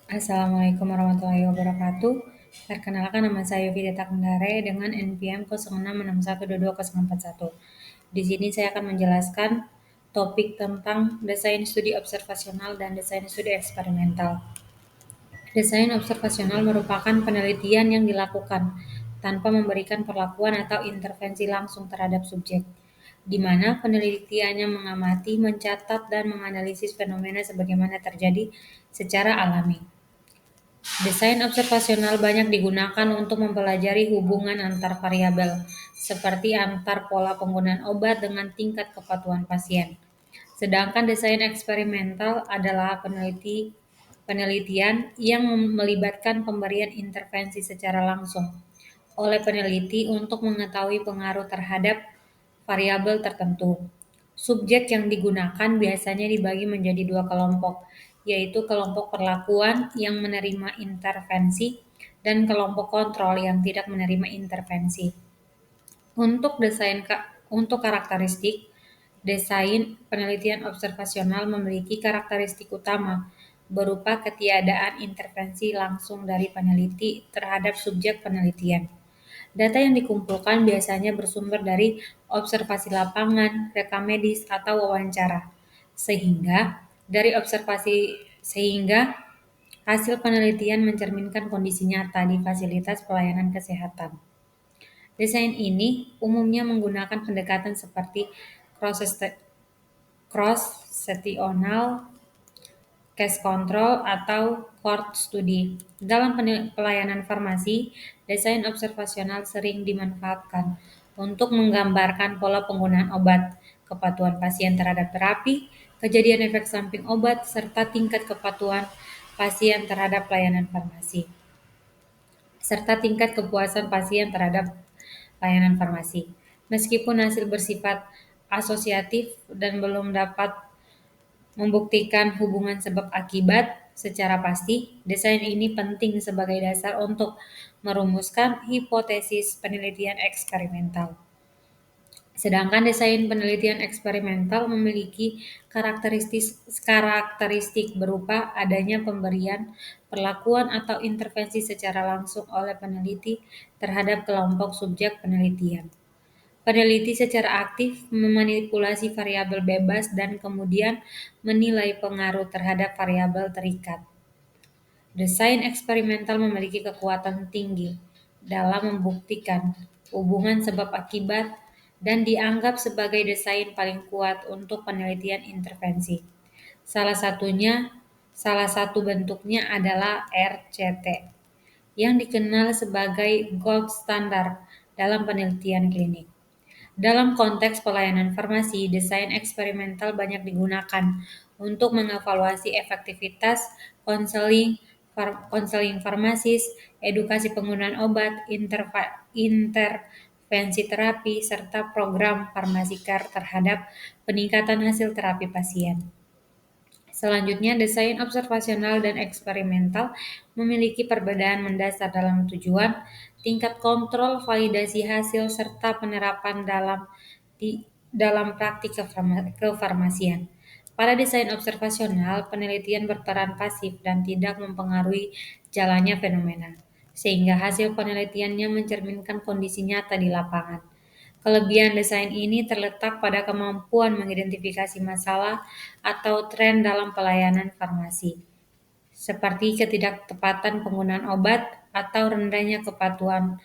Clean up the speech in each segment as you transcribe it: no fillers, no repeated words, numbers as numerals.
Assalamualaikum warahmatullahi wabarakatuh. Perkenalkan nama saya Videta Kendare dengan NPM 06612201. Di sini saya akan menjelaskan topik tentang desain studi observasional dan desain studi eksperimental. Desain observasional merupakan penelitian yang dilakukan tanpa memberikan perlakuan atau intervensi langsung terhadap subjek, di mana penelitiannya mengamati, mencatat, dan menganalisis fenomena sebagaimana terjadi secara alami. Desain observasional banyak digunakan untuk mempelajari hubungan antar variabel, seperti antar pola penggunaan obat dengan tingkat kepatuhan pasien. Sedangkan desain eksperimental adalah penelitian yang melibatkan pemberian intervensi secara langsung oleh peneliti untuk mengetahui pengaruh terhadap variabel tertentu. Subjek yang digunakan biasanya dibagi menjadi dua kelompok, yaitu kelompok perlakuan yang menerima intervensi dan kelompok kontrol yang tidak menerima intervensi. Untuk karakteristik, desain penelitian observasional memiliki karakteristik utama berupa ketiadaan intervensi langsung dari peneliti terhadap subjek penelitian. Data yang dikumpulkan biasanya bersumber dari observasi lapangan, rekam medis, atau wawancara. Sehingga dari observasi sehingga hasil penelitian mencerminkan kondisi nyata di fasilitas pelayanan kesehatan. Desain ini umumnya menggunakan pendekatan seperti cross-sectional, case control, atau cohort study. Dalam pelayanan farmasi, desain observasional sering dimanfaatkan untuk menggambarkan pola penggunaan obat, kepatuhan pasien terhadap terapi, kejadian efek samping obat, serta tingkat kepatuhan pasien terhadap pelayanan farmasi, serta tingkat kepuasan pasien terhadap layanan farmasi. Meskipun hasil bersifat asosiatif dan belum dapat membuktikan hubungan sebab akibat secara pasti, desain ini penting sebagai dasar untuk merumuskan hipotesis penelitian eksperimental. Sedangkan desain penelitian eksperimental memiliki karakteristik berupa adanya pemberian perlakuan atau intervensi secara langsung oleh peneliti terhadap kelompok subjek penelitian. Peneliti secara aktif memanipulasi variabel bebas dan kemudian menilai pengaruh terhadap variabel terikat. Desain eksperimental memiliki kekuatan tinggi dalam membuktikan hubungan sebab akibat dan dianggap sebagai desain paling kuat untuk penelitian intervensi. Salah satu bentuknya adalah RCT, yang dikenal sebagai gold standard dalam penelitian klinik. Dalam konteks pelayanan farmasi, desain eksperimental banyak digunakan untuk mengevaluasi efektivitas konseling farmasis, edukasi penggunaan obat, intervensi terapi, serta program farmasikar terhadap peningkatan hasil terapi pasien. Selanjutnya, desain observasional dan eksperimental memiliki perbedaan mendasar dalam tujuan, tingkat kontrol, validasi hasil, serta penerapan dalam praktik kefarmasian. Pada desain observasional, penelitian berperan pasif dan tidak mempengaruhi jalannya fenomena, sehingga hasil penelitiannya mencerminkan kondisi nyata di lapangan. Kelebihan desain ini terletak pada kemampuan mengidentifikasi masalah atau tren dalam pelayanan farmasi, seperti ketidaktepatan penggunaan obat atau rendahnya kepatuhan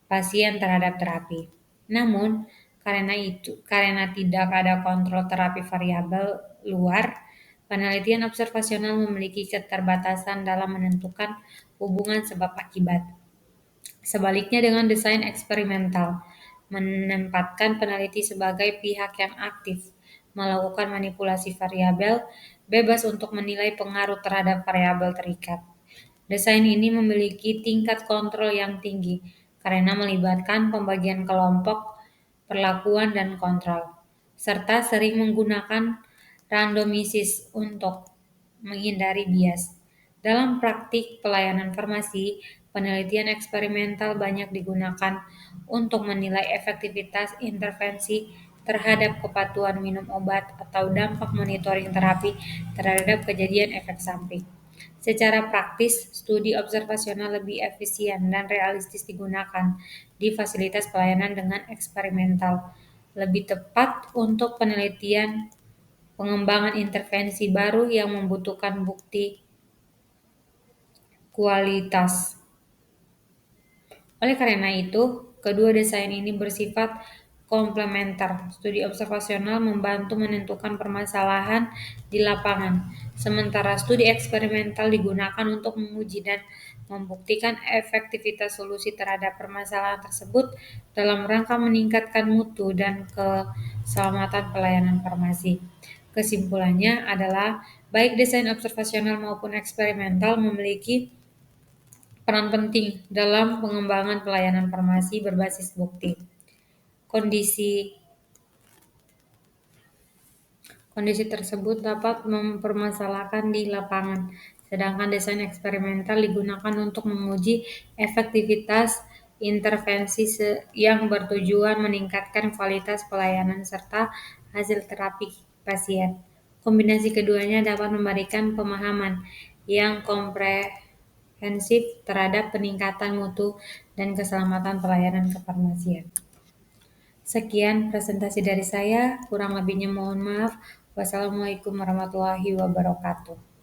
pasien terhadap terapi. Namun, karena tidak ada kontrol terapi variabel luar, penelitian observasional memiliki keterbatasan dalam menentukan hubungan sebab akibat. Sebaliknya dengan desain eksperimental, menempatkan peneliti sebagai pihak yang aktif, melakukan manipulasi variabel, bebas untuk menilai pengaruh terhadap variabel terikat. Desain ini memiliki tingkat kontrol yang tinggi karena melibatkan pembagian kelompok, perlakuan, dan kontrol, serta sering menggunakan randomisis untuk menghindari bias. Dalam praktik pelayanan farmasi, penelitian eksperimental banyak digunakan untuk menilai efektivitas intervensi terhadap kepatuhan minum obat atau dampak monitoring terapi terhadap kejadian efek samping. Secara praktis, studi observasional lebih efisien dan realistis digunakan di fasilitas pelayanan dengan eksperimental, lebih tepat untuk penelitian pengembangan intervensi baru yang membutuhkan bukti kualitas. Oleh karena itu, kedua desain ini bersifat komplementer. Studi observasional membantu menentukan permasalahan di lapangan, sementara studi eksperimental digunakan untuk menguji dan membuktikan efektivitas solusi terhadap permasalahan tersebut dalam rangka meningkatkan mutu dan keselamatan pelayanan farmasi. Kesimpulannya adalah baik desain observasional maupun eksperimental memiliki peran penting dalam pengembangan pelayanan farmasi berbasis bukti. Kondisi kondisi tersebut dapat mempermasalahkan di lapangan, sedangkan desain eksperimental digunakan untuk menguji efektivitas intervensi yang bertujuan meningkatkan kualitas pelayanan serta hasil terapi pasien. Kombinasi keduanya dapat memberikan pemahaman yang komprehensif terhadap peningkatan mutu dan keselamatan pelayanan kefarmasian. Sekian presentasi dari saya, kurang lebihnya mohon maaf. Wassalamualaikum warahmatullahi wabarakatuh.